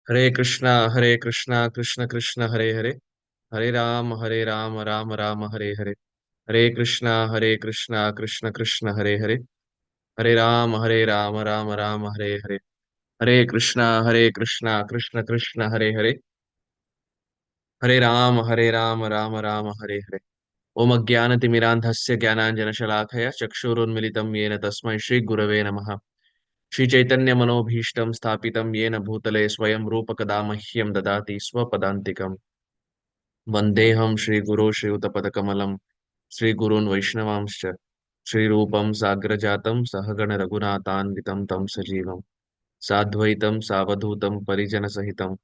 Hare Krishna, Krishna Krishna, Hare Hare, Hare Ram, Ram Ram, Hare Hare, Hare Krishna, Krishna Krishna, Hare Hare, Hare Ram, Ram Ram, Hare Hare, Hare Krishna, Krishna Krishna, Hare Hare, Hare Ram, Ram Ram, Hare Hare. Om Ajnanatimirandhasya Jnananjanashalakaya Chakshurunmilitam Yena Tasmai Shri Gurave Namaha. Shri Chaitanya Manobhishtam Sthapitam Yena Bhutale Swayam Rupakada Mahyam Dadati Swapadantikam. Vandeham Shri Guru Shri Utapadakamalaam Shri Gurun Vaishnavamscha Shri Rupam Sagrajatam Sahagana Raghunathanvitam Tam Sajivam Sadvaitam Savadhutam Parijana Sahitam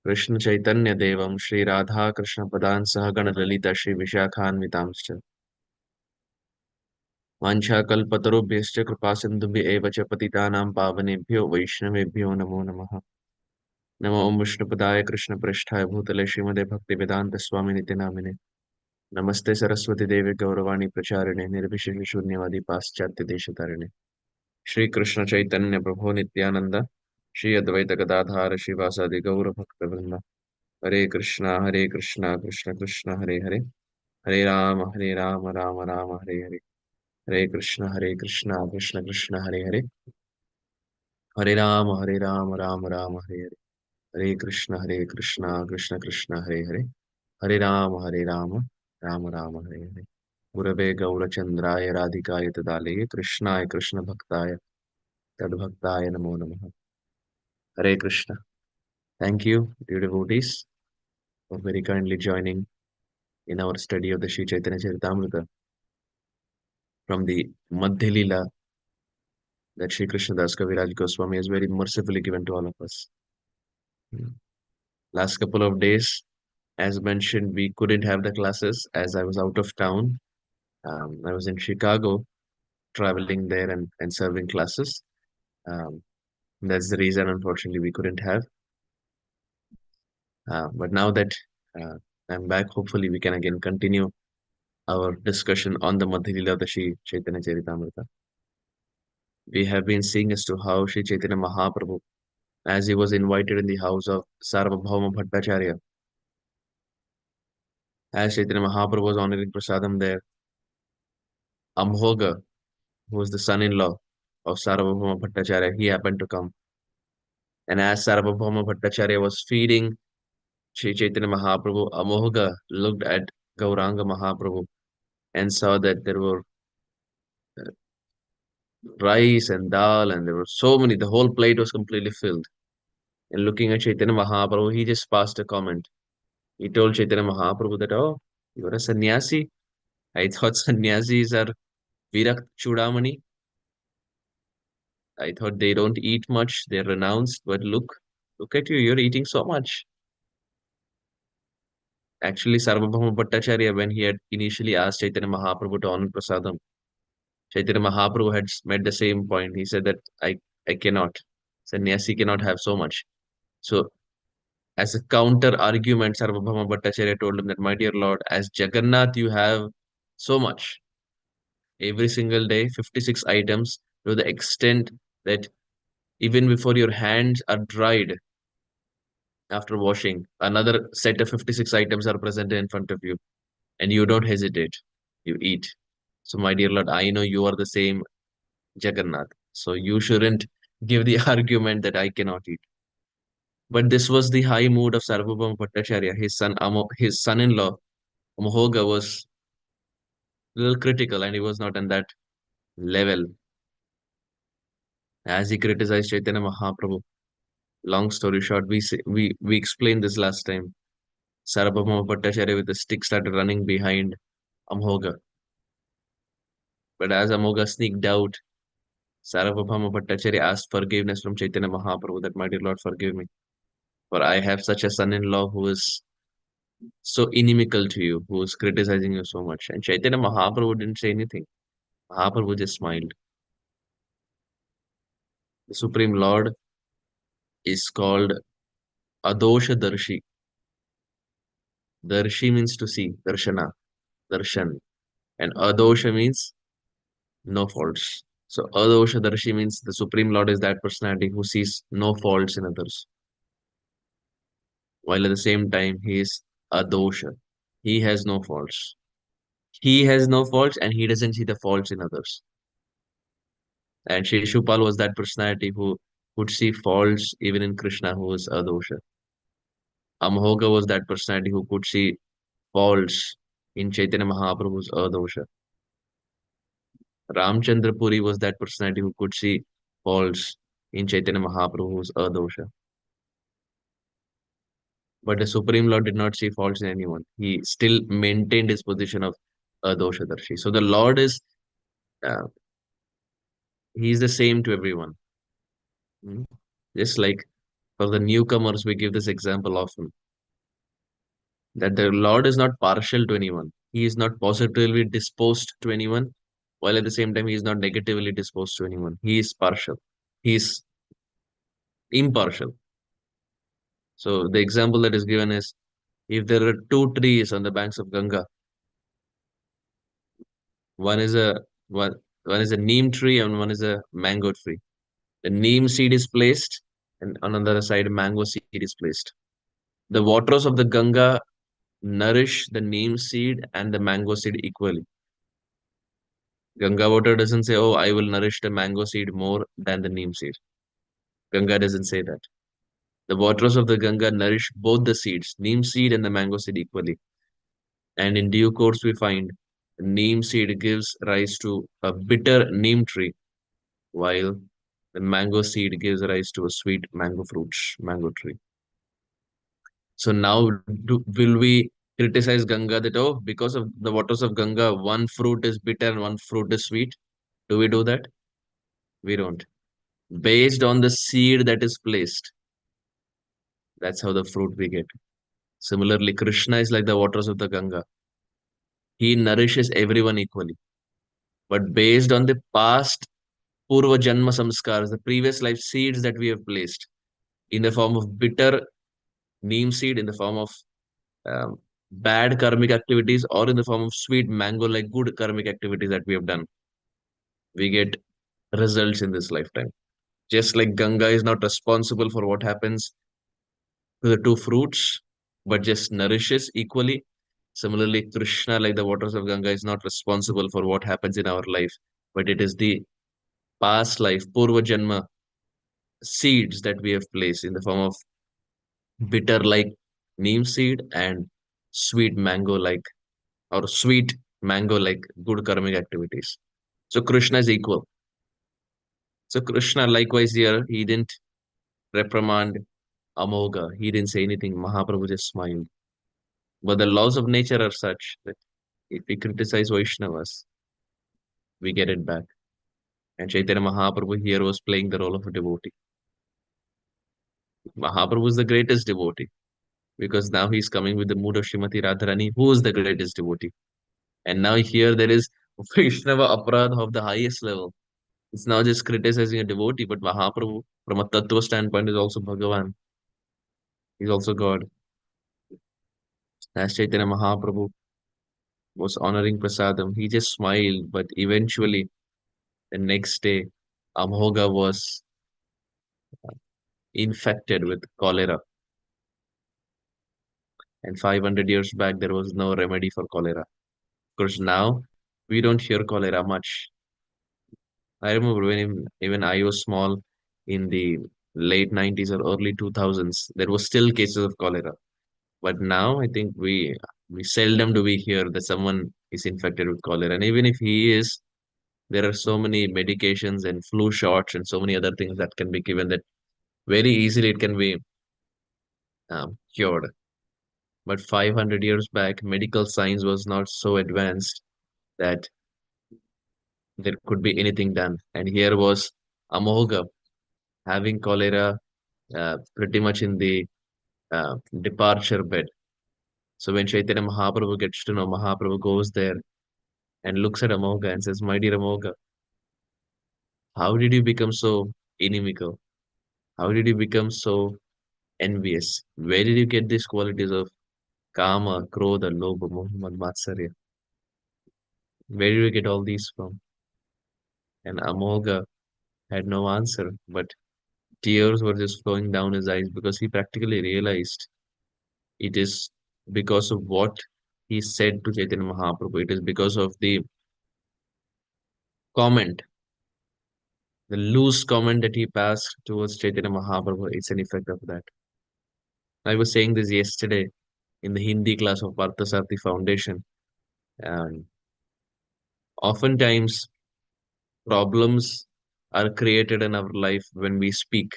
Krishna Chaitanya Devam Shri Radha Krishna Padan Sahagana Lalita Shri Vishakhanvitamscha वाञ्छाकल्पतरुभ्यश्च कृपासिन्धुभ्य एव च पतितानां पावनेभ्यो वैष्णवेभ्यो नमो नमः। नमो ओम विष्णुपदाय कृष्णप्रेष्ठाय भूतले श्रीमते भक्तिवेदान्त स्वामी नित्य नामिने नमस्ते सरस्वती देवी गौरवाणी प्रचारिणे निर्विशेष शून्यवादी पाश्चात्य देशतारिणे श्री कृष्ण चैतन्य प्रभु नित्यानंद श्री अद्वैत गदाधार श्रीवासादि गौर भक्त वृंद हरे कृष्णा कृष्ण कृष्ण हरे हरे हरे राम राम राम हरे हरे हरे कृष्णा कृष्ण कृष्ण हरे हरे हरे राम राम राम हरे हरे हरे कृष्णा कृष्ण कृष्ण हरे हरे हरे राम राम राम हरे हरे गुरवे गौरचंद्राय राधिकाय तदालये कृष्णाय कृष्ण भक्ताय तद्भक्ताय नमो नमः हरे Krishna thank you dear devotees for very kindly joining in our study of the Sri Chaitanya Charitamrita from the Madhya Leela that Sri Krishna Das Kaviraj Goswami has very mercifully given to all of us. Last couple of days, as mentioned, we couldn't have the classes as I was out of town. I was in Chicago, traveling there and serving classes. Um, that's the reason, unfortunately, we couldn't have. But now that uh, I'm back, hopefully, we can again continue our discussion on the Madhya Lila of the Sri Chaitanya Charitamrita. We have been seeing as to how Sri Chaitanya Mahaprabhu, as he was invited in the house of Sarvabhauma Bhattacharya, as Chaitanya Mahaprabhu was honoring Prasadam there, Amogha, who was the son-in-law of Sarvabhauma Bhattacharya, he happened to come. And as Sarvabhauma Bhattacharya was feeding Sri Chaitanya Mahaprabhu, Amogha looked at Gauranga Mahaprabhu and saw that there were rice and dal and there were so many, the whole plate was completely filled. And looking at Chaitanya Mahaprabhu, he just passed a comment. He told Chaitanya Mahaprabhu that, oh, you're a sannyasi. I thought sannyasis are Virak Chudamani. I thought they don't eat much, they're renounced, but look at you, you're eating so much. Actually, Sarvabhauma Bhattacharya, when he had initially asked Chaitanya Mahaprabhu to honor Prasadam, Chaitanya Mahaprabhu had made the same point. He said that I cannot. Sannyasi cannot have so much. So, as a counter argument, Sarvabhauma Bhattacharya told him that, my dear Lord, as Jagannath, you have so much. Every single day, 56 items to the extent that even before your hands are dried after washing, another set of 56 items are presented in front of you, and you don't hesitate. You eat. So, my dear Lord, I know you are the same Jagannath. So you shouldn't give the argument that I cannot eat. But this was the high mood of Sarvabhauma Bhattacharya. His son-in-law, Amogha, was a little critical and he was not on that level. As he criticized Chaitanya Mahaprabhu. Long story short, we explained this last time. Sarvabhauma Bhattacharya with a stick started running behind Amogha. But as Amogha sneaked out, Sarvabhauma Bhattacharya asked forgiveness from Chaitanya Mahaprabhu that, my dear Lord, forgive me. For I have such a son-in-law who is so inimical to you, who is criticizing you so much. And Chaitanya Mahaprabhu didn't say anything. Mahaprabhu just smiled. The Supreme Lord is called Adosha Darshi. Darshi means to see, Darshana, Darshan. And Adosha means no faults. So Adosha Darshi means the Supreme Lord is that personality who sees no faults in others. while at the same time he is a dosha. He has no faults. He has no faults and he doesn't see the faults in others. And Shishupal was that personality who could see faults even in Krishna, who was a dosha. Amhoga was that personality who could see faults in Chaitanya Mahaprabhu's dosha. Ramchandra Puri was that personality who could see faults in Chaitanya Mahaprabhu's dosha. But the Supreme Lord did not see faults in anyone. He still maintained his position of doshadarshi. So the Lord is, uh, he is the same to everyone. Mm. Just like for the newcomers, we give this example often that the Lord is not partial to anyone. He is not positively disposed to anyone, while at the same time, he is not negatively disposed to anyone. He is partial. He is impartial. So the example that is given is if there are two trees on the banks of Ganga, one is a one, one is a neem tree and one is a mango tree. The neem seed is placed, and on the other side, mango seed is placed. The waters of the Ganga nourish the neem seed and the mango seed equally. Ganga water doesn't say, "Oh, I will nourish the mango seed more than the neem seed." Ganga doesn't say that. The waters of the Ganga nourish both the seeds, neem seed and the mango seed equally. And in due course, we find neem seed gives rise to a bitter neem tree, while the mango seed gives rise to a sweet mango tree. So now, will we criticize Ganga that, oh, because of the waters of Ganga, one fruit is bitter and one fruit is sweet? Do we do that? We don't. Based on the seed that is placed, that's how the fruit we get. Similarly, Krishna is like the waters of the Ganga. He nourishes everyone equally. But based on the past Purva Janma Samskars, the previous life seeds that we have placed in the form of bitter neem seed, in the form of um, bad karmic activities, or in the form of sweet mango like good karmic activities that we have done, we get results in this lifetime. Just like Ganga is not responsible for what happens to the two fruits, but just nourishes equally. Similarly, Krishna, like the waters of Ganga, is not responsible for what happens in our life, but it is the past life, Purva Janma seeds that we have placed in the form of bitter like neem seed and sweet mango like or sweet mango like good karmic activities. So Krishna is equal. So Krishna likewise here, he didn't reprimand Amogha. He didn't say anything. Mahaprabhu just smiled. But the laws of nature are such that if we criticize Vaishnavas, we get it back. And Chaitanya Mahaprabhu here was playing the role of a devotee. Mahaprabhu is the greatest devotee because now he's coming with the mood of Srimati Radharani, who is the greatest devotee. And now here there is Vaishnava Aparadha of the highest level. It's not just criticizing a devotee, but Mahaprabhu, from a Tattva standpoint, is also Bhagavan. He's also God. As Chaitanya Mahaprabhu was honoring Prasadam, he just smiled, but eventually the next day, Amogha was infected with cholera. And 500 years back, there was no remedy for cholera. Of course, now we don't hear cholera much. I remember when even I was small in the late 90s or early 2000s, there was still cases of cholera. But now I think we seldom do we hear that someone is infected with cholera. And even if he is, there are so many medications and flu shots and so many other things that can be given that very easily it can be cured. But 500 years back, medical science was not so advanced that there could be anything done. And here was Amogha having cholera pretty much in the departure bed. So when Chaitanya Mahaprabhu gets to know, Mahaprabhu goes there and looks at Amogha and says, "My dear Amogha, how did you become so inimical? How did you become so envious? Where did you get these qualities of Kama, Krodha, Lobha, Moha, Matsarya? Where did you get all these from?" And Amogha had no answer, but tears were just flowing down his eyes because he practically realized. It is because of what he said to Chaitanya Mahaprabhu. It is because of the comment, the loose comment that he passed towards Chaitanya Mahaprabhu. It's an effect of that. I was saying this yesterday in the Hindi class of Parthasarathy Foundation. And oftentimes, problems are created in our life when we speak.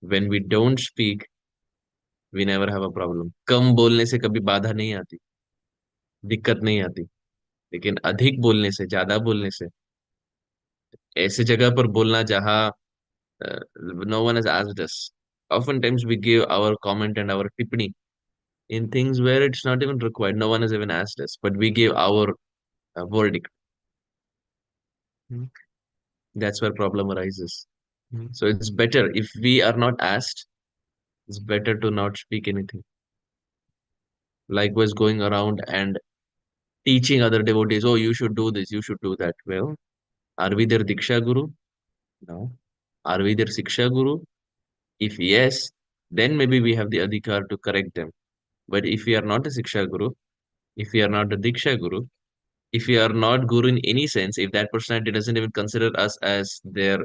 When we don't speak, we never have a problem. कम बोलने से कभी बाधा नहीं आती, दिक्कत नहीं आती. लेकिन अधिक बोलने से, ज्यादा बोलने से, ऐसे जगह पर बोलना जहाँ no one has asked us. Oftentimes we give our comment and our tippani in things where it's not even required. No one has even asked us, but we give our verdict. Mm. That's where problem arises. Mm. So it's better if we are not asked, it's better to not speak anything. Likewise, going around and teaching other devotees, oh, you should do this, you should do that. Well, are we their Diksha Guru? No. Are we their Siksha Guru? If yes, then maybe we have the adhikar to correct them. But if we are not a Siksha Guru, if we are not a Diksha Guru, if we are not Guru in any sense, if that personality doesn't even consider us as their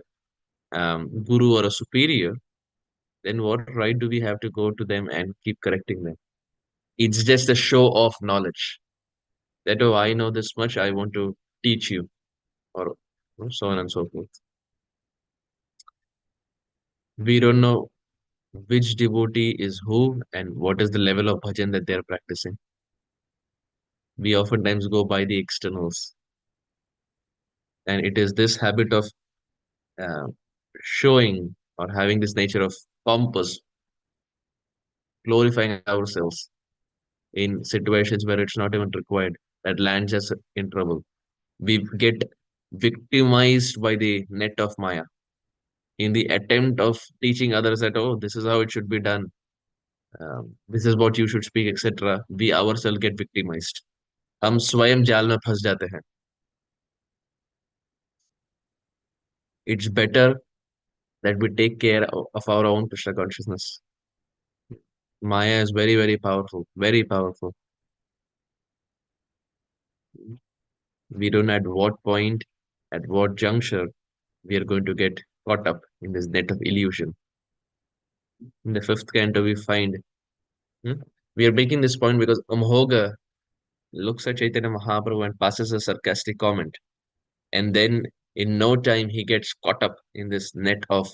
Guru or a superior, then what right do we have to go to them and keep correcting them? It's just a show of knowledge that, oh, I know this much, I want to teach you, or so on and so forth. We don't know which devotee is who and what is the level of bhajan that they're practicing. We oftentimes go by the externals, and it is this habit of uh, showing or having this nature of pompous, glorifying ourselves in situations where it's not even required that lands us in trouble. We get victimized by the net of Maya in the attempt of teaching others that, oh, this is how it should be done, this is what you should speak, etc. We ourselves get victimized. हम स्वयं जाल में फंस जाते हैं. It's better that we take care of our own Krishna consciousness. Maya is very, very powerful, very powerful. We don't know at what point, at what juncture, we are going to get caught up in this net of illusion. In the fifth canto, we find we are making this point because Amogha looks at Chaitanya Mahaprabhu and passes a sarcastic comment. And then in no time, he gets caught up in this net of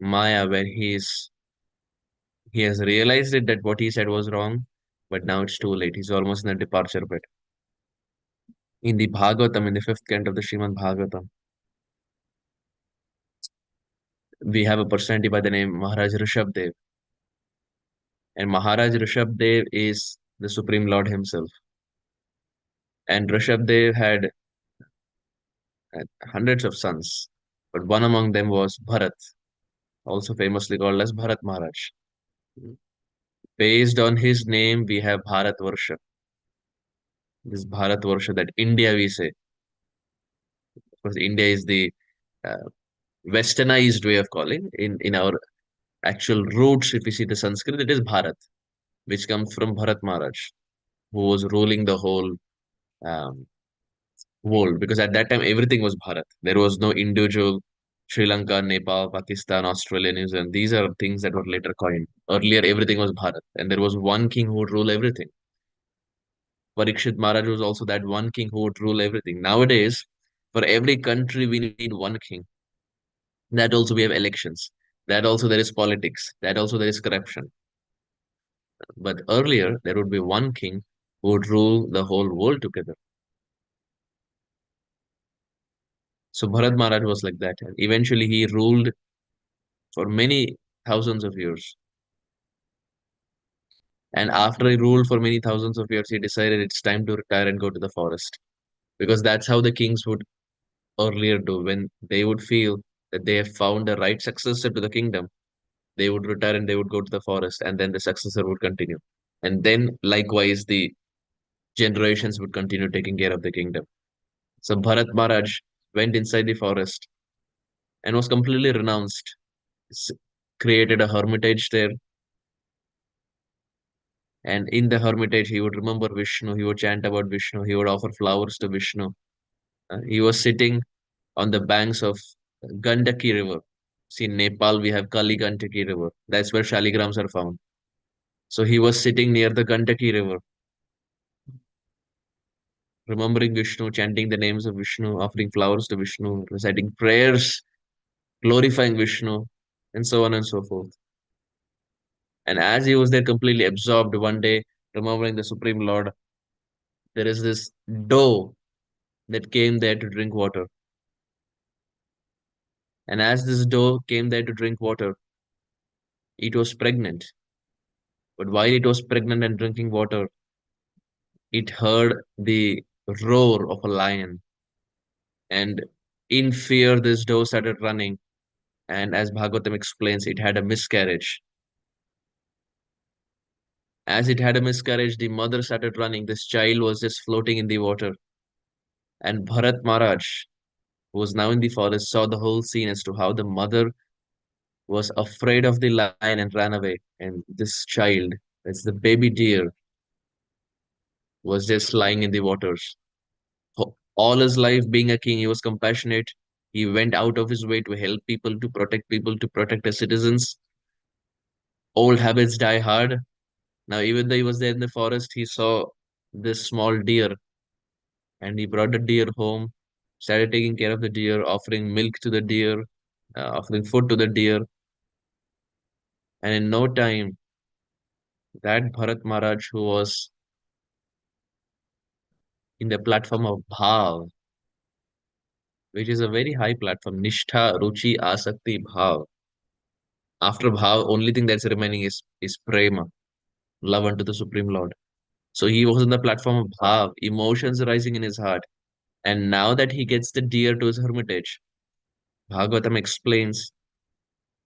Maya where he has realized it that what he said was wrong, but now it's too late. He's almost in the departure bit. In the Bhagavatam, in the fifth canto of the Srimad Bhagavatam, we have a personality by the name Maharaj Rishabdev. And Maharaj Rishabdev is the Supreme Lord himself. And Rishabdev had hundreds of sons, but one among them was Bharat, also famously called as Bharat Maharaj. Based on his name, we have Bharat Varsha. This Bharat Varsha that India we say. Of course, India is the uh, westernized way of calling. In our actual roots, if we see the Sanskrit, it is Bharat, which comes from Bharat Maharaj, who was ruling the whole um, world. Because at that time, everything was Bharat. There was no individual Sri Lanka, Nepal, Pakistan, Australia, New Zealand. These are things that were later coined. Earlier, everything was Bharat, and there was one king who would rule everything. Parikshit Maharaj was also that one king who would rule everything. Nowadays, for every country, we need one king. That also we have elections. That also there is politics. That also there is corruption. But earlier, there would be one king who would rule the whole world together. So Bharat Maharaj was like that. And eventually, he ruled for many thousands of years. And after he ruled for many thousands of years, he decided it's time to retire and go to the forest. Because that's how the kings would earlier do. When they would feel that they have found the right successor to the kingdom, they would retire and they would go to the forest, and then the successor would continue. And then, likewise, the generations would continue taking care of the kingdom. So Bharat Maharaj went inside the forest and was completely renounced, s- created a hermitage there, And in the hermitage, he would remember Vishnu, he would chant about Vishnu, he would offer flowers to Vishnu. He was sitting on the banks of Gandaki River. See, in Nepal, we have Kali Gandaki River. That's where Shaligrams are found. So he was sitting near the Gandaki River, remembering Vishnu, chanting the names of Vishnu, offering flowers to Vishnu, reciting prayers, glorifying Vishnu, and so on and so forth. And as he was there completely absorbed one day, remembering the Supreme Lord, there is this doe that came there to drink water. And as this doe came there to drink water, it was pregnant. But while it was pregnant and drinking water, it heard the roar of a lion. And in fear, this doe started running. And as Bhagavatam explains, it had a miscarriage. As it had a miscarriage, the mother started running. This child was just floating in the water. And Bharat Maharaj, who was now in the forest, saw the whole scene as to how the mother was afraid of the lion and ran away. And this child, that's the baby deer, was just lying in the waters. All his life, being a king, he was compassionate. He went out of his way to help people, to protect his citizens. Old habits die hard. Now, even though he was there in the forest, he saw this small deer and he brought the deer home, started taking care of the deer, offering milk to the deer, offering food to the deer. And in no time, that Bharat Maharaj, who was in the platform of Bhav, which is a very high platform, Nishtha, Ruchi, Asakti, Bhav. After Bhav, only thing that's remaining is Prema, love unto the Supreme Lord. So he was on the platform of Bhav, emotions rising in his heart. And now that he gets the deer to his hermitage, Bhagavatam explains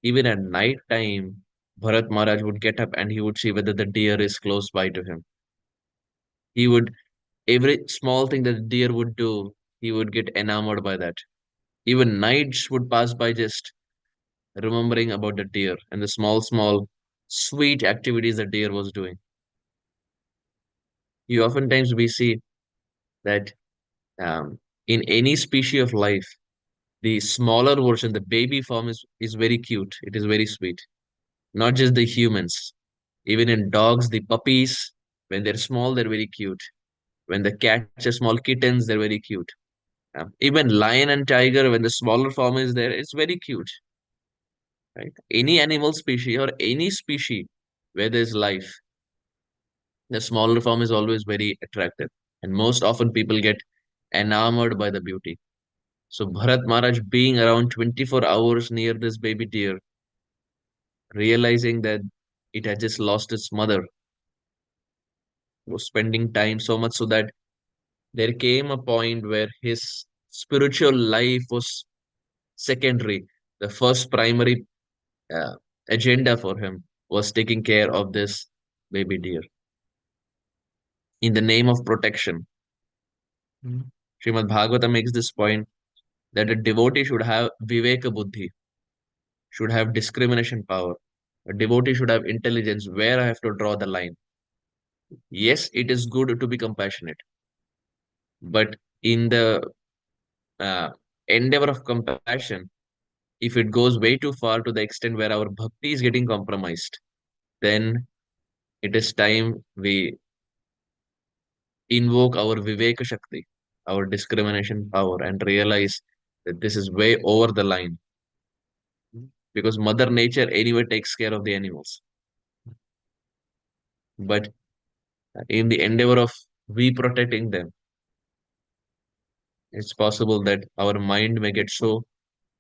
even at night time, Bharat Maharaj would get up and he would see whether the deer is close by to him. He would, every small thing that the deer would do, he would get enamored by that. Even nights would pass by just remembering about the deer and the small, sweet activities the deer was doing. You oftentimes we see that in any species of life, the smaller version, the baby form is very cute. It is very sweet. Not just the humans. Even in dogs, the puppies, when they're small, they're very cute. When the cats are small kittens, they're very cute. Even lion and tiger, when the smaller form is there, it's very cute. Right? Any animal species or any species where there's life, the smaller form is always very attractive. And most often people get enamored by the beauty. So Bharat Maharaj being around 24 hours near this baby deer, realizing that it had just lost its mother, was spending time so much so that there came a point where his spiritual life was secondary. The first primary uh, agenda for him was taking care of this baby deer in the name of protection. Mhm. Srimad Bhagavatam makes this point that a devotee should have viveka buddhi, should have discrimination power. A devotee should have intelligence where I have to draw the line. Yes, it is good to be compassionate, but in the uh, endeavor of compassion, if it goes way too far to the extent where our bhakti is getting compromised, then it is time we invoke our Viveka Shakti, our discrimination power, and realize that this is way over the line because Mother Nature anyway takes care of the animals. But in the endeavor of we protecting them, it's possible that our mind may get so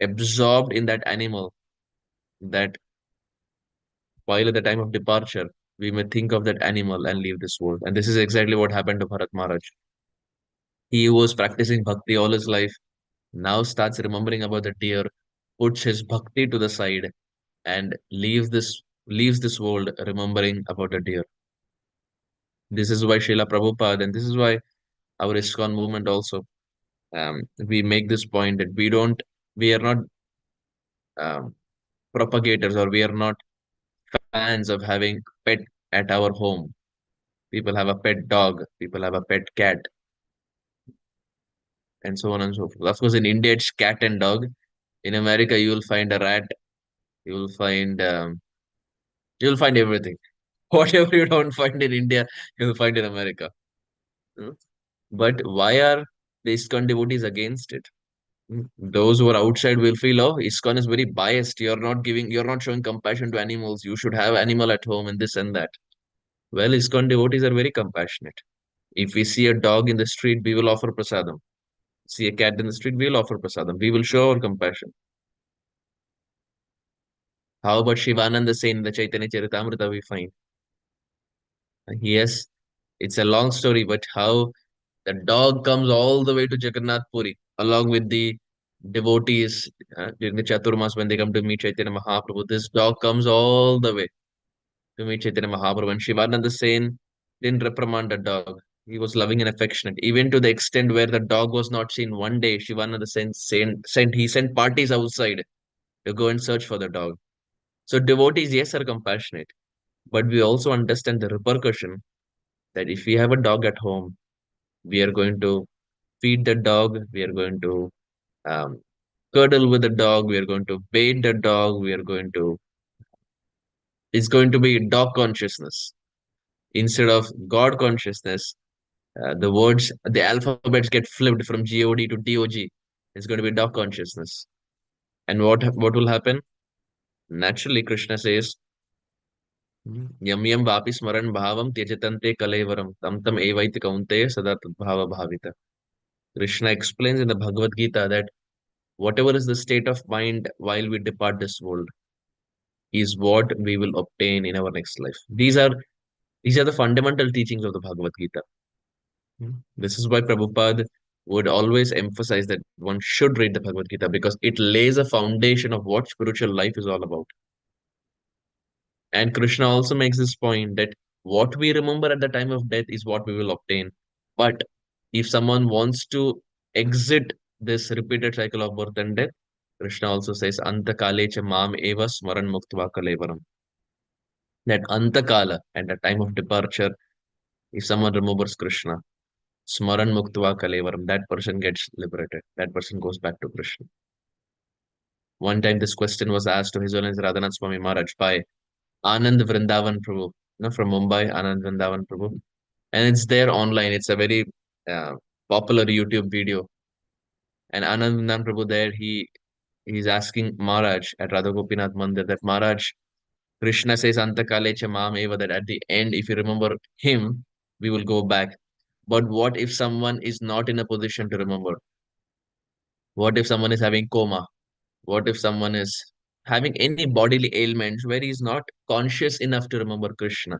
absorbed in that animal that while at the time of departure, we may think of that animal and leave this world. And this is exactly what happened to Bharat Maharaj. He was practicing bhakti all his life, now starts remembering about the deer, puts his bhakti to the side, and leaves this world remembering about a deer. This is why Srila Prabhupada, and this is why our ISKCON movement also, we make this point that we are not um, propagators or we are not fans of having pet at our home. People have a pet dog. People have a pet cat, and so on and so forth. Of course, in India, it's cat and dog. In America, you will find a rat. You will find you'll find everything. Whatever you don't find in India, you'll find in America. Mm. But why are the ISKCON devotees against it? Mm. Those who are outside will feel, oh, ISKCON is very biased. You're not showing compassion to animals. You should have animal at home and this and that. Well, ISKCON devotees are very compassionate. If we see a dog in the street, we will offer prasadam. See a cat in the street, we will offer prasadam. We will show our compassion. How about Shivananda saying in the Chaitanya Charitamrita we find? Yes, it's a long story, but how the dog comes all the way to Jagannath Puri along with the devotees during the Chaturmas when they come to meet Chaitanya Mahaprabhu. This dog comes all the way to meet Chaitanya Mahaprabhu. And Shivananda Sen didn't reprimand the dog. He was loving and affectionate, even to the extent where the dog was not seen. One day, Shivananda Sen he sent parties outside to go and search for the dog. So devotees, yes, are compassionate, but we also understand the repercussion that if we have a dog at home, we are going to feed the dog, we are going to um, cuddle with the dog, we are going to bathe the dog, it's going to be dog consciousness instead of God consciousness. The alphabets get flipped from God to Dog. It's going to be dog consciousness. And what will happen? Naturally, Krishna says, Yam yam vapi smaran bhavam tyajatante kalevaram tam tam evaiti kaunteya sada tadbhava bhavita. Krishna explains in the Bhagavad Gita that whatever is the state of mind while we depart this world is what we will obtain in our next life. These are the fundamental teachings of the Bhagavad Gita. This is why Prabhupada would always emphasize that one should read the Bhagavad Gita because it lays a foundation of what spiritual life is all about. And Krishna also makes this point that what we remember at the time of death is what we will obtain. But if someone wants to exit this repeated cycle of birth and death, Krishna also says, Antakale cha mam eva smaran muktva kalevaram. That Antakala, at the time of departure, if someone remembers Krishna, smaran muktva kalevaram, that person gets liberated. That person goes back to Krishna. One time this question was asked to His Holiness Radhanath Swami Maharaj by Anand Vrindavan Prabhu, from Mumbai, Anand Vrindavan Prabhu. And it's there online. It's a very uh, popular YouTube video. And Anand Vrindavan Prabhu there, he's asking Maharaj at Radha Gopinath Mandir that Maharaj, Krishna says Antakale cha mam eva, that at the end, if you remember him, we will go back. But what if someone is not in a position to remember? What if someone is having coma? What if someone is having any bodily ailments where he's not conscious enough to remember Krishna?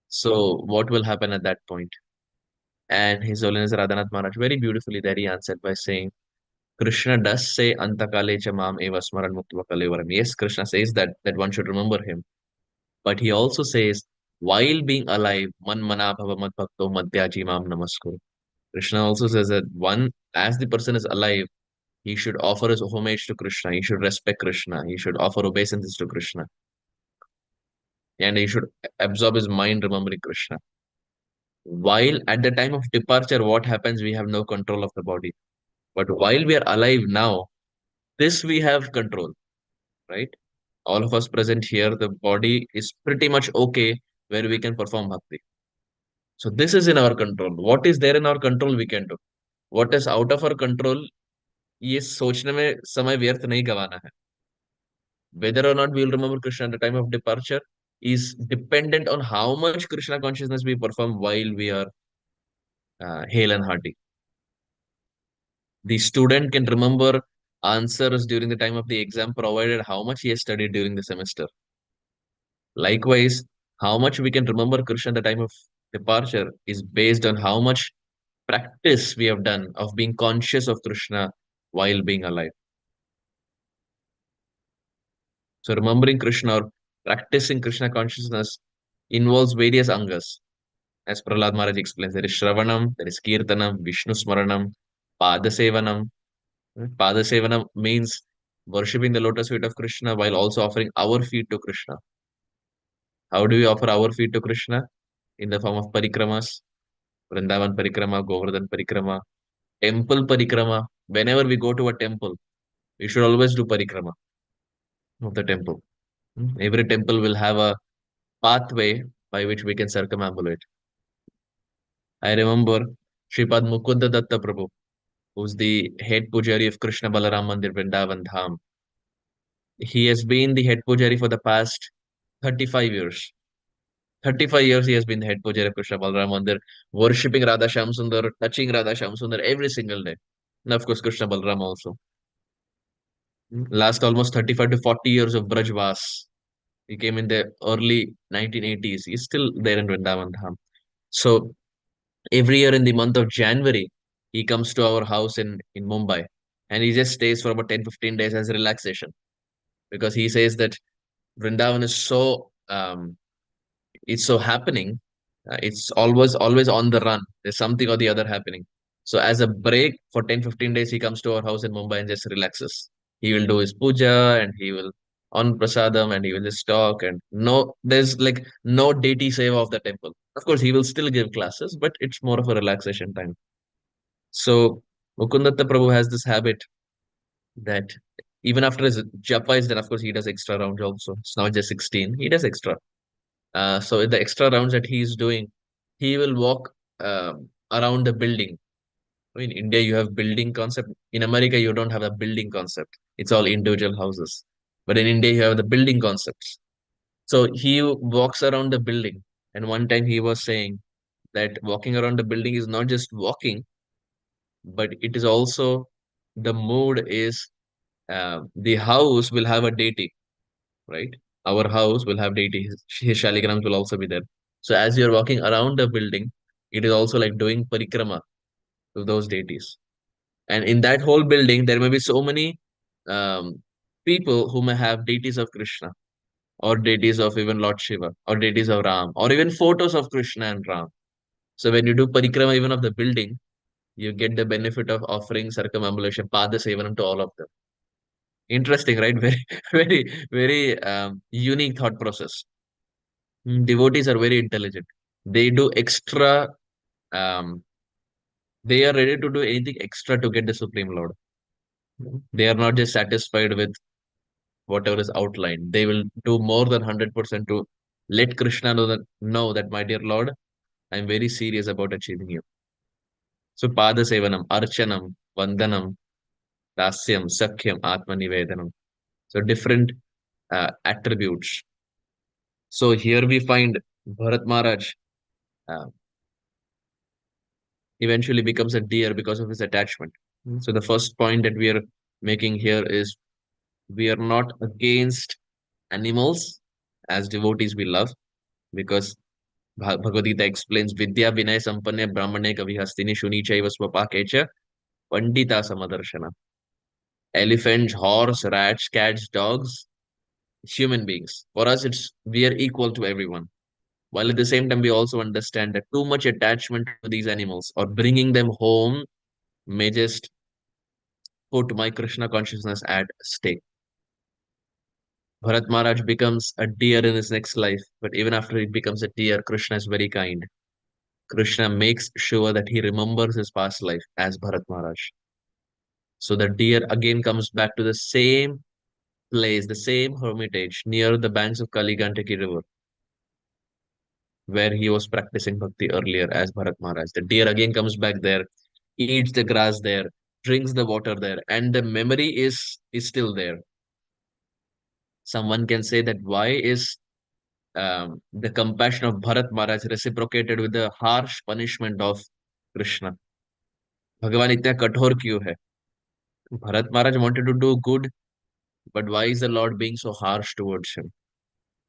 So what will happen at that point? And His Holiness Radhanath Maharaj very beautifully there he answered by saying, Krishna does say Antakale cha mam eva smaran muktva kalevaram. Yes, Krishna says that one should remember him. But he also says, while being alive, man mana bhava mad bhakto madhyaji mam namaskuru. Krishna also says that one, as the person is alive, he should offer his homage to Krishna. He should respect Krishna. He should offer obeisances to Krishna. And he should absorb his mind remembering Krishna. While at the time of departure, what happens? We have no control of the body. But while we are alive now, this we have control, right? All of us present here, the body is pretty much okay where we can perform bhakti. So this is in our control. What is there in our control we can do. What is out of our control, ये सोचने में समय व्यर्थ नहीं गवाना है. Whether or not we will remember Krishna at the time of departure is dependent on how much Krishna consciousness we perform while we are hale and hearty. The student can remember answers during the time of the exam provided how much he has studied during the semester. Likewise, how much we can remember Krishna at the time of departure is based on how much practice we have done of being conscious of Krishna while being alive. So remembering Krishna or practicing Krishna consciousness involves various angas. As Prahlad Maharaj explains, there is Shravanam, there is Kirtanam, Vishnu Smaranam, Padasevanam. Padasevanam means worshipping the lotus feet of Krishna while also offering our feet to Krishna. How do we offer our feet to Krishna? in the form of parikramas, Vrindavan parikrama, Govardhan parikrama, temple parikrama. Whenever we go to a temple, we should always do parikrama of the temple. Every temple will have a pathway by which we can circumambulate. I remember Sripad Mukunda Datta Prabhu, who's the head pujari of Krishna Balaram Mandir Vrindavan Dham. He has been the head pujari for the past 35 years. 35 years he has been the head pujari of Krishna Balaram Mandir, worshipping Radha Shyam Sundar, touching Radha Shyam Sundar every single day. And of course, Krishna Balaram also. Last almost 35 to 40 years of Brajvas. He came in the early 1980s. He's still there in Vrindavan Dham. So every year in the month of January, he comes to our house in Mumbai and he just stays for about 10-15 days as relaxation because he says that Vrindavan is so it's so happening. It's always on the run. There's something or the other happening. So as a break for 10-15 days, he comes to our house in Mumbai and just relaxes. He will do his puja and he will on prasadam and he will just talk and no, there's like no deity seva of the temple. Of course, he will still give classes, but it's more of a relaxation time. So Mukundatta Prabhu has this habit that even after his japa is done, of course, he does extra rounds also. It's not just 16, he does extra. So in the extra rounds that he is doing, he will walk around the building. In India, you have building concept. In America, you don't have a building concept. It's all individual houses. But in India, you have the building concepts. So he walks around the building. And one time he was saying that walking around the building is not just walking, but it is also the mood is the house will have a deity, right? Our house will have deity. His shaligrams will also be there. So as you're walking around the building, it is also like doing parikrama to those deities. And in that whole building, there may be so many um, people who may have deities of Krishna or deities of even Lord Shiva or deities of Ram or even photos of Krishna and Ram. So when you do parikrama even of the building, you get the benefit of offering circumambulation, pada sevanam to all of them. Interesting, right? Very, very unique thought process. Devotees are very intelligent. They do extra, um, they are ready to do anything extra to get the Supreme Lord. They are not just satisfied with whatever is outlined. They will do more than 100% to let Krishna know that, my dear Lord, I'm very serious about achieving you. So, Pada Sevanam, Archanam, Vandanam, Dasyam, Sakhyam, Atma Nivedanam. So, different attributes. So, here we find Bharat Maharaj uh, eventually becomes a deer because of his attachment. So, the first point that we are making here is we are not against animals. As devotees, we love because Bhagavad Gita explains Vidya Vinay Sampanne Brahmane Kavi Hastini Shuni Chaiva Swapakecha Pandita Samadarshana. Elephants, horse, rats, cats, dogs, human beings. For us, it's we are equal to everyone. While at the same time, we also understand that too much attachment to these animals or bringing them home may just put my Krishna consciousness at stake. Bharat Maharaj becomes a deer in his next life, but even after he becomes a deer, Krishna is very kind. Krishna makes sure that he remembers his past life as Bharat Maharaj. So the deer again comes back to the same place, the same hermitage near the banks of Kaligandaki river, where he was practicing bhakti earlier as Bharat Maharaj. The deer again comes back there, eats the grass there, drinks the water there, and the memory is still there. Someone can say that why is the compassion of Bharat Maharaj reciprocated with the harsh punishment of Krishna? भगवान इतना कठोर क्यों है? Bharat Maharaj wanted to do good, but why is the Lord being so harsh towards him?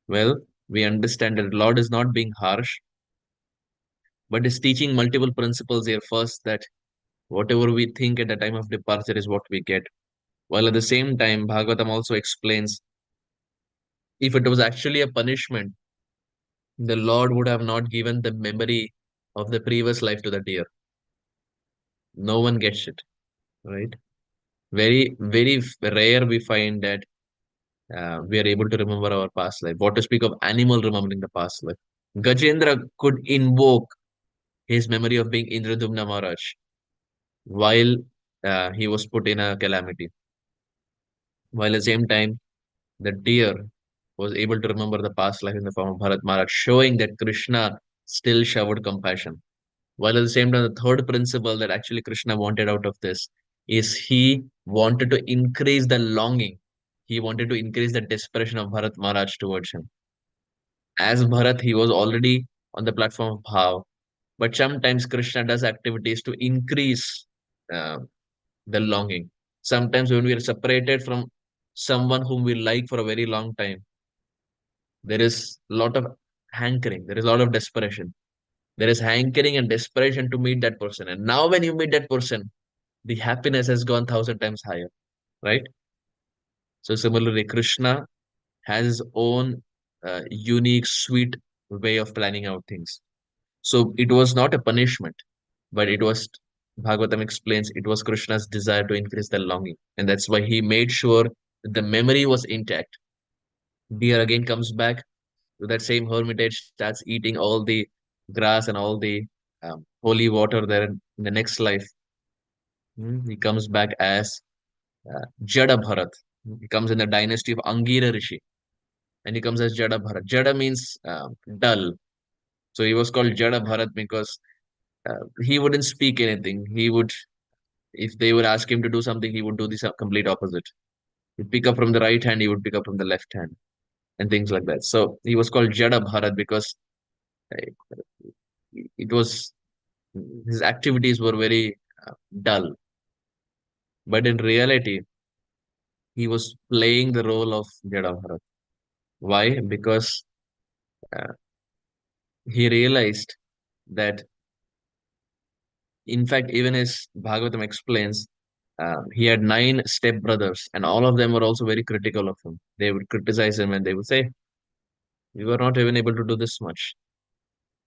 Well, we understand that the Lord is not being harsh, but is teaching multiple principles here. First, that whatever we think at the time of departure is what we get. While at the same time, Bhagavatam also explains if it was actually a punishment, the Lord would have not given the memory of the previous life to the deer. No one gets it, right? Very rare we find that we are able to remember our past life. What to speak of animal remembering the past life? Gajendra could invoke his memory of being Indradumna Maharaj while he was put in a calamity. While at the same time, the deer was able to remember the past life in the form of Bharat Maharaj, showing that Krishna still showered compassion. While at the same time, the third principle that actually Krishna wanted out of this is he wanted to increase the longing. He wanted to increase the desperation of Bharat Maharaj towards him. As Bharat, he was already on the platform of Bhav, but sometimes Krishna does activities to increase uh, the longing. Sometimes when we are separated from someone whom we like for a very long time, there is a lot of hankering, there is a lot of desperation. There is hankering and desperation to meet that person. And now when you meet that person, the happiness has gone thousand times higher, right? So similarly, Krishna has his own unique, sweet way of planning out things. So it was not a punishment, but it was, Bhagavatam explains, it was Krishna's desire to increase the longing. And that's why he made sure that the memory was intact. Deer again comes back to that same hermitage, starts eating all the grass and all the holy water there in the next life. He comes back as Jada Bharat. He comes in the dynasty of Angira Rishi, and he comes as Jada Bharat. Jada means dull. So he was called Jada Bharat because he wouldn't speak anything. He would, if they would ask him to do something, he would do the complete opposite. He'd pick up from the right hand, he would pick up from the left hand, and things like that. So he was called Jada Bharat because uh, it was his activities were very dull. But in reality, he was playing the role of Jada Bharat. Why? Because uh, he realized that, in fact, even as Bhagavatam explains, he had nine stepbrothers, and all of them were also very critical of him. They would criticize him and they would say, "You were not even able to do this much."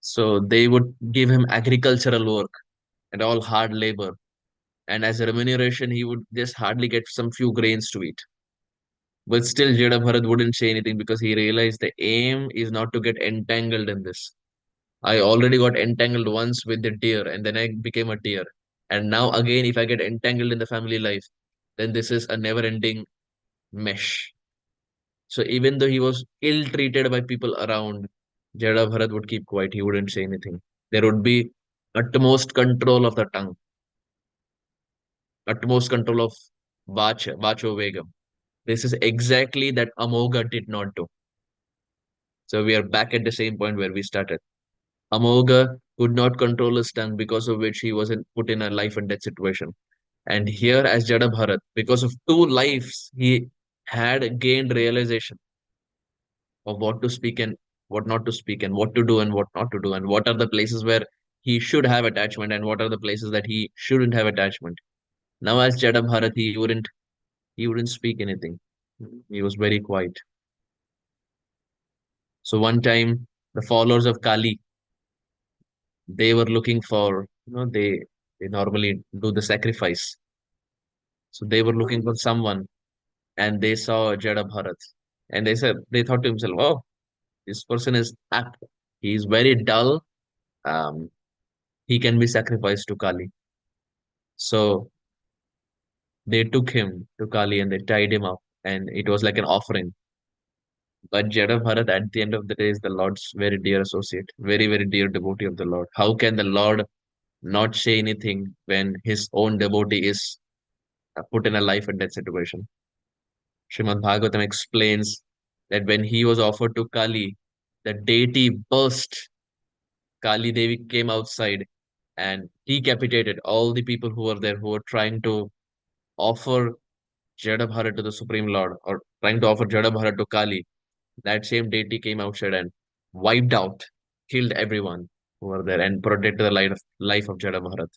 So they would give him agricultural work and all hard labor. And as a remuneration, he would just hardly get some few grains to eat. But still, Jada Bharat wouldn't say anything because he realized the aim is not to get entangled in this. I already got entangled once with the deer, and then I became a deer. And now again, if I get entangled in the family life, then this is a never-ending mesh. So even though he was ill-treated by people around, Jada Bharat would keep quiet. He wouldn't say anything. There would be utmost control of the tongue, utmost control of Vacho Vegam. This is exactly that Amogha did not do. So we are back at the same point where we started. Amogha could not control his tongue, because of which he was put in a life and death situation. And here, as Jada Bharat, because of two lives, he had gained realization of what to speak and what not to speak, and what to do and what not to do, and what are the places where he should have attachment and what are the places that he shouldn't have attachment. Now, as Jada Bharat, he wouldn't speak anything. He was very quiet. So one time, the followers of Kali, they were looking for, they normally do the sacrifice. So they were looking for someone, and they saw Jada Bharat, and they thought to himself, oh, this person is apt. He is very dull. Um, he can be sacrificed to Kali. So they took him to Kali and they tied him up, and it was like an offering. But Jada Bharat, at the end of the day, is the Lord's very dear associate, very, very dear devotee of the Lord. How can the Lord not say anything when his own devotee is put in a life and death situation? Srimad Bhagavatam explains that when he was offered to Kali, the deity burst. Kali Devi came outside and decapitated all the people who were there, who were trying to offer Jada Bharat to the Supreme Lord, or trying to offer Jada Bharat to Kali. That same deity came outside and wiped out, killed everyone who were there, and protected the life of Jada Bharat.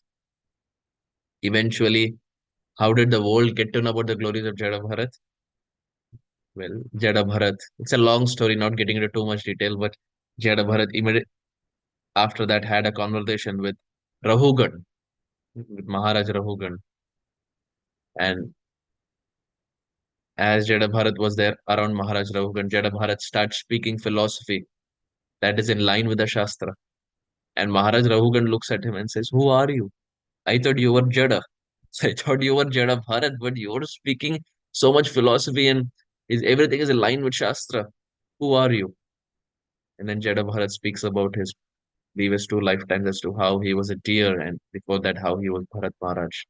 Eventually, how did the world get to know about the glories of Jada Bharat? Well, Jada Bharat, it's a long story, not getting into too much detail, but Jada Bharat immediately after that had a conversation with Rahugan, with Maharaj Rahugan. And as Jada Bharat was there around Maharaj Rahugan, Jada Bharat starts speaking philosophy that is in line with the Shastra. And Maharaj Rahugan looks at him and says, "Who are you? I thought you were Jada. So I thought you were Jada Bharat, but you're speaking so much philosophy and everything is in line with Shastra. Who are you?" And then Jada Bharat speaks about his previous two lifetimes as to how he was a deer and before that how he was Bharat Maharaj.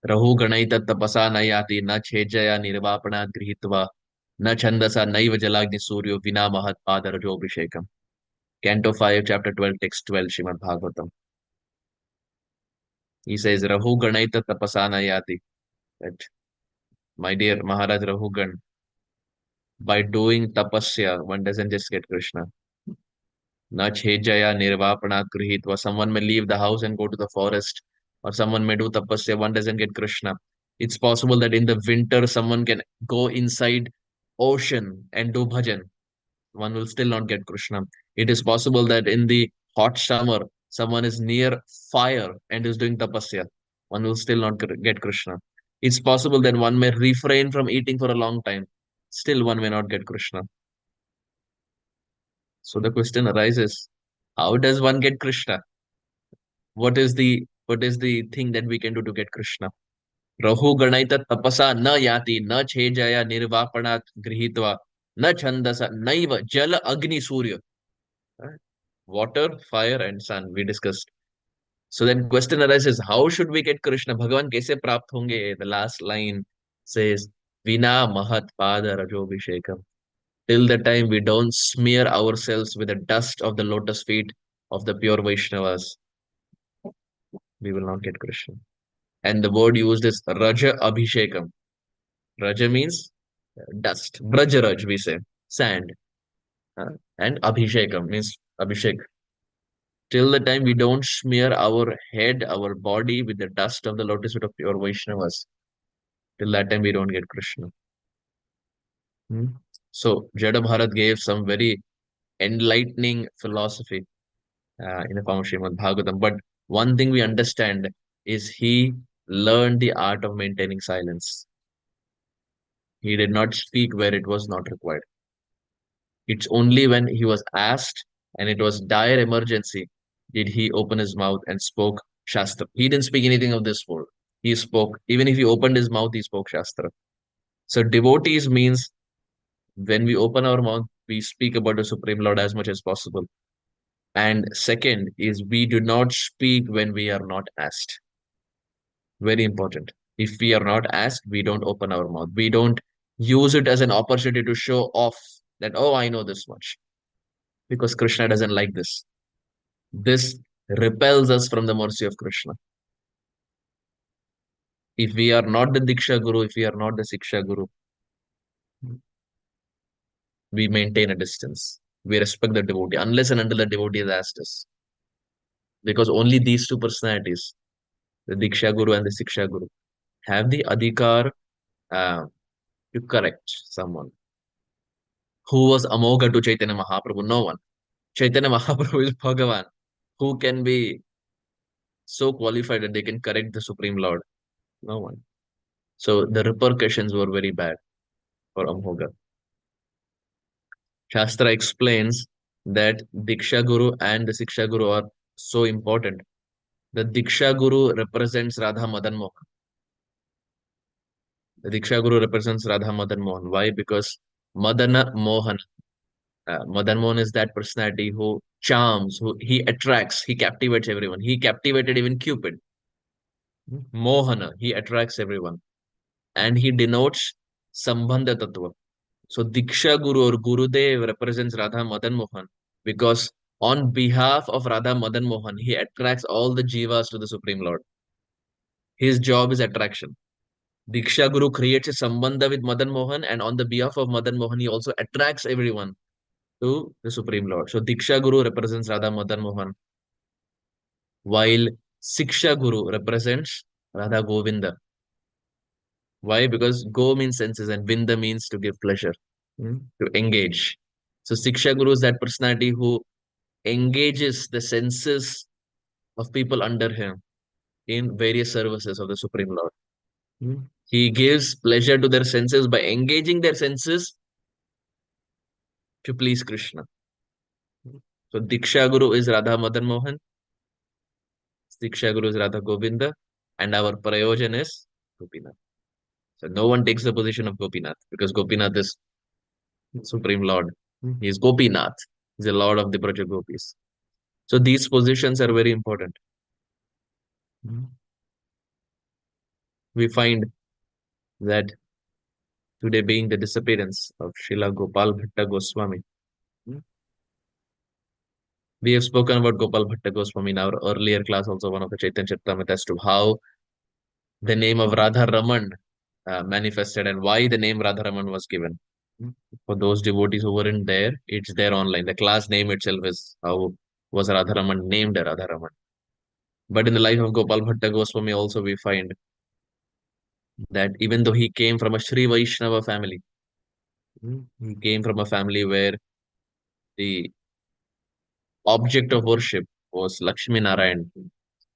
Raghu गणैत तपसा न याति न छेजया निर्वापणा गृहीत्वा न छंदसा नैव जलाग्नि सूर्यो विना महत पादरजोभिषेकम. Canto 5, Chapter 12, Text 12, Srimad Bhagavatam. He says, Rahu Ganaita Tapasana Yati. That, my dear Maharaj Rahugan, by doing tapasya, one doesn't just get Krishna. Na chejaya nirvapana grihitva. Someone may leave the house and go to the forest, or someone may do tapasya, one doesn't get Krishna. It's possible that in the winter, someone can go inside ocean and do bhajan. One will still not get Krishna. It is possible that in the hot summer, someone is near fire and is doing tapasya. One will still not get Krishna. It's possible that one may refrain from eating for a long time. Still, one may not get Krishna. So the question arises, how does one get Krishna? What is the thing that we can do to get Krishna? Rahu Ganaita Tapasa na yati na chejaya nirvapanat grihitva na chandasa naiva jala agni surya. Right? Water, fire, and sun. We discussed. So then question arises, how should we get Krishna? Bhagavan kaise prapt honge? The last line says, Vina mahat pada rajobhishekam. Till the time we don't smear ourselves with the dust of the lotus feet of the pure Vaishnavas, we will not get Krishna. And the word used is Raja Abhishekam. Raja means dust. Brajaraj, we say, sand. And Abhishekam means Abhishek. Till the time we don't smear our head, our body with the dust of the lotus feet of pure Vaishnavas, till that time we don't get Krishna. Hmm? So Jada Bharat gave some very enlightening philosophy in the form of Srimad Bhagavatam. But one thing we understand is he learned the art of maintaining silence. He did not speak where it was not required. It's only when he was asked and it was dire emergency did he open his mouth and spoke Shastra. He didn't speak anything of this world. He spoke, even if he opened his mouth, he spoke Shastra. So devotees means when we open our mouth, we speak about the Supreme Lord as much as possible. And second is we do not speak when we are not asked. Very important. If we are not asked, we don't open our mouth. We don't use it as an opportunity to show off that, oh, I know this much. Because Krishna doesn't like this. This repels us from the mercy of Krishna. If we are not the Diksha Guru, if we are not the Siksha Guru, we maintain a distance. We respect the devotee, unless and until the devotee has asked us. Because only these two personalities, the Diksha Guru and the Siksha Guru, have the adhikar uh, to correct someone. Who was Amogha to Chaitanya Mahaprabhu? No one. Chaitanya Mahaprabhu is Bhagavan. Who can be so qualified that they can correct the Supreme Lord? No one. So the repercussions were very bad for Amogha. Shastra explains that Diksha Guru and the Siksha Guru are so important. The Diksha Guru represents Radha Madan Mohan. The Diksha Guru represents Radha Madan Mohan. Why? Because Madana Mohan. Madan Mohan is that personality who charms, who he attracts, he captivates everyone. He captivated even Cupid. Mohana, he attracts everyone. And he denotes Sambandha Tattva. So Diksha Guru or Gurudev represents Radha Madan Mohan because on behalf of Radha Madan Mohan, he attracts all the jivas to the Supreme Lord. His job is attraction. Diksha Guru creates a sambandha with Madan Mohan, and on the behalf of Madan Mohan, he also attracts everyone to the Supreme Lord. So Diksha Guru represents Radha Madan Mohan, while Siksha Guru represents Radha Govinda. Why? Because go means senses and Vinda means to give pleasure, to engage. So Siksha Guru is that personality who engages the senses of people under him in various services of the Supreme Lord. He gives pleasure to their senses by engaging their senses to please Krishna. So Diksha Guru is Radha Madan Mohan, Diksha Guru is Radha Govinda, and our Prayojan is Gopinath. So no one takes the position of Gopinath because Gopinath is Supreme Lord. He is Gopinath. He's the Lord of the Braja Gopis. So these positions are very important. We find that today being the disappearance of Srila Gopal Bhatta Goswami. We have spoken about Gopal Bhatta Goswami in our earlier class, also one of the Chaitanya Caritamrita, as to how the name of Radha Raman manifested and why the name Radha Raman was given. For those devotees who weren't there, it's there online. The class name itself is how was Radha Raman named Radha Raman. But in the life of Gopal Bhatta Goswami, also we find that even though he came from a Sri Vaishnava family, he came from a family where the object of worship was Lakshmi Narayan.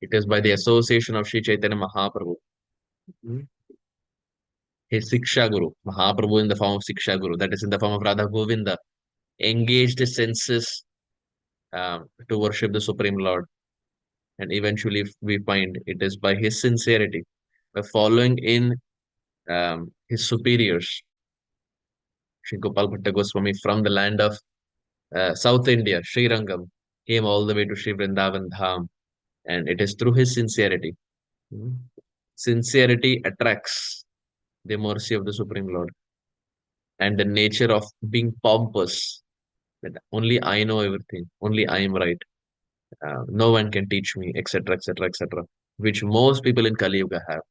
It is by the association of Sri Chaitanya Mahaprabhu, his Siksha Guru, Mahaprabhu in the form of Siksha Guru, that is in the form of Radha Govinda, engaged his senses to worship the Supreme Lord. And eventually, we find it is by his sincerity, by following in his superiors, Sri Gopal Bhatta Goswami from the land of South India, Sri Rangam, came all the way to Sri Vrindavan Dham. And it is through his sincerity. Mhm. Sincerity attracts the mercy of the Supreme Lord and the nature of being pompous, that only I know everything, only I am right, no one can teach me, etc., etc., etc., which most people in Kali Yuga have.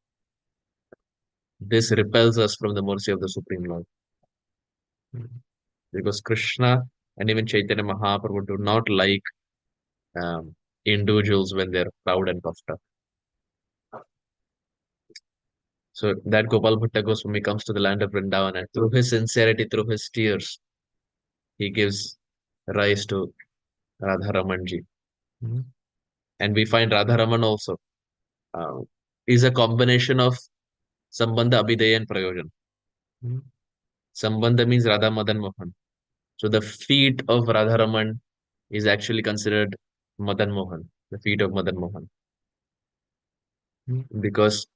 This repels us from the mercy of the Supreme Lord. Because Krishna and even Chaitanya Mahaprabhu do not like um, individuals when they're proud and puffed up. So that Gopal Bhatta Goswami comes to the land of Vrindavan and through his sincerity, through his tears, he gives rise to Radharamanji. Mhm. And we find Radharaman also uh, is a combination of Sambandha, Abhidheya and Prayojan. Mhm. Sambandha means Radha Madan Mohan. So the feet of Radharaman is actually considered Madan Mohan, the feet of Madan Mohan, because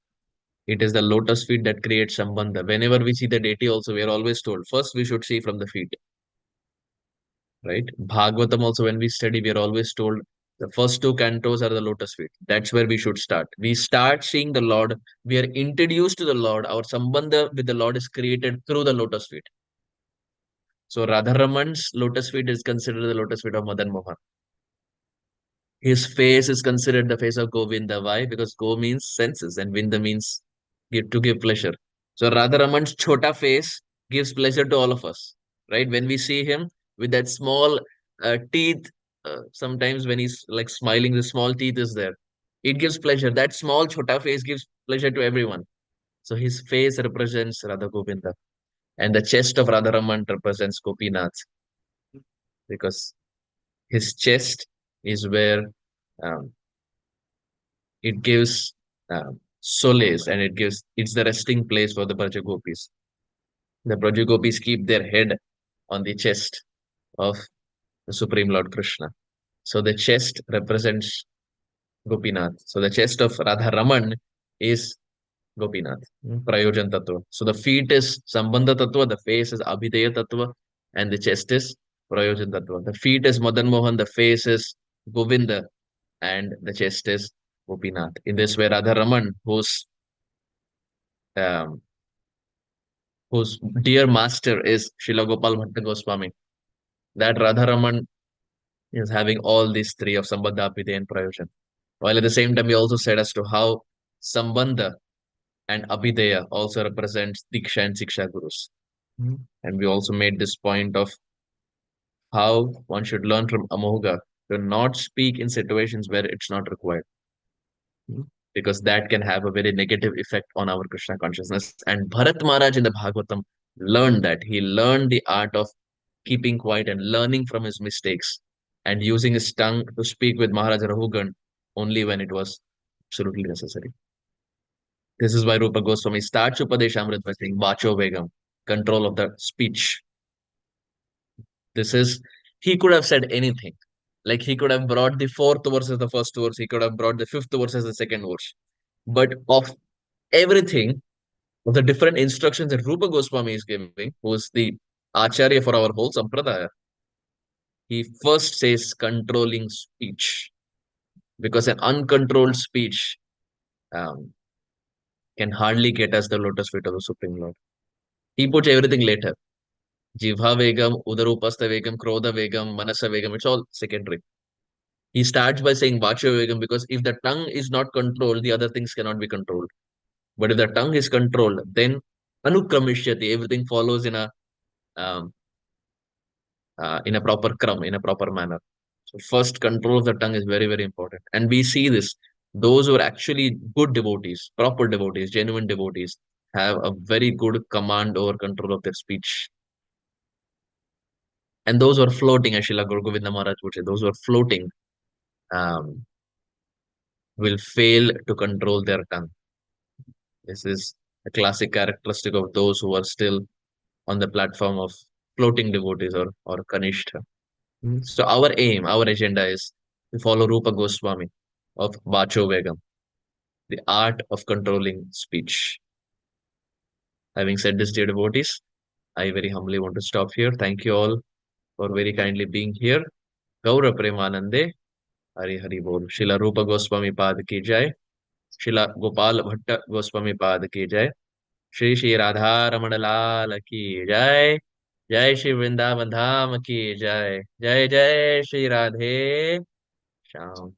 it is the lotus feet that creates Sambandha. Whenever we see the deity, also we are always told first we should see from the feet, right? Bhagavatam also, when we study, we are always told the first two cantos are the lotus feet. That's where we should start. We start seeing the Lord. We are introduced to the Lord. Our Sambandha with the Lord is created through the lotus feet. So Radharaman's lotus feet is considered the lotus feet of Madan Mohan. His face is considered the face of Govinda. Why? Because Go means senses and Vinda means give pleasure. So Radharaman's chota face gives pleasure to all of us, right? When we see him with that small teeth, sometimes when he's like smiling, the small teeth is there. It gives pleasure. That small chota face gives pleasure to everyone. So his face represents Radha Govinda, and the chest of Radharaman represents Gopinath, because his chest is where um, it gives solace, and it's the resting place for the Braja Gopis. The Braja Gopis keep their head on the chest of the Supreme Lord Krishna. So the chest represents Gopinath. So the chest of Radha Raman is Gopinath, Prayojan Tattva. So the feet is Sambandha Tattva, the face is Abhideya Tattva, and the chest is Prayojan Tattva. The feet is Madan Mohan, the face is Govinda, and the chest is Gopinath. In this way, Radha Raman, um, whose dear master is Srila Gopal Bhatta Goswami, that Radha Raman is having all these three of Sambandha, Abhidheya, and Prayojan. While at the same time, we also said as to how Sambandha and Abhidheya also represents Diksha and Siksha Gurus. And we also made this point of how one should learn from Amogha to not speak in situations where it's not required, because that can have a very negative effect on our Krishna consciousness. And Bharat Maharaj in the Bhagavatam learned that. He learned the art of keeping quiet and learning from his mistakes and using his tongue to speak with Maharaj Rahugan only when it was absolutely necessary. This is why Rupa Goswami starts Upadeshamrit by saying Vacho Vegam, control of the speech. This is, he could have said anything. Like he could have brought the fourth verse as the first verse, he could have brought the fifth verse as the second verse. But of everything, of the different instructions that Rupa Goswami is giving, who is the Acharya for our whole Sampradaya, he first says controlling speech. Because an uncontrolled speech um, can hardly get us the lotus feet of the Supreme Lord. He puts everything later. Jivha Vegam, Udarupasta Vegam, Krodha Vegam, Manasa Vegam, it's all secondary. He starts by saying Vacha Vegam because if the tongue is not controlled, the other things cannot be controlled. But if the tongue is controlled, then Anukramishyati, everything follows um, in a proper kram, in a proper manner. So first, control of the tongue is very, very important. And we see this. Those who are actually good devotees, proper devotees, genuine devotees, have a very good command over control of their speech. And those who are floating, as Srila Guru Govinda Maharaj would say, those who are floating um, will fail to control their tongue. This is a classic characteristic of those who are still on the platform of floating devotees or Kanishta. So our aim, our agenda is to follow Rupa Goswami of Vacho Vegam, the art of controlling speech. Having said this, dear devotees, I very humbly want to stop here. Thank you all for very kindly being here. Gaura Premanande, Hari Hari Bol. Shila Rupa Goswami Pad ki jai. Shila Gopal Bhatta Goswami Pad ki jai. Shri Shri Radha Ramana Lal की जय. जय श्री वृंदावन धाम की जय. जय जय श्री राधे श्याम.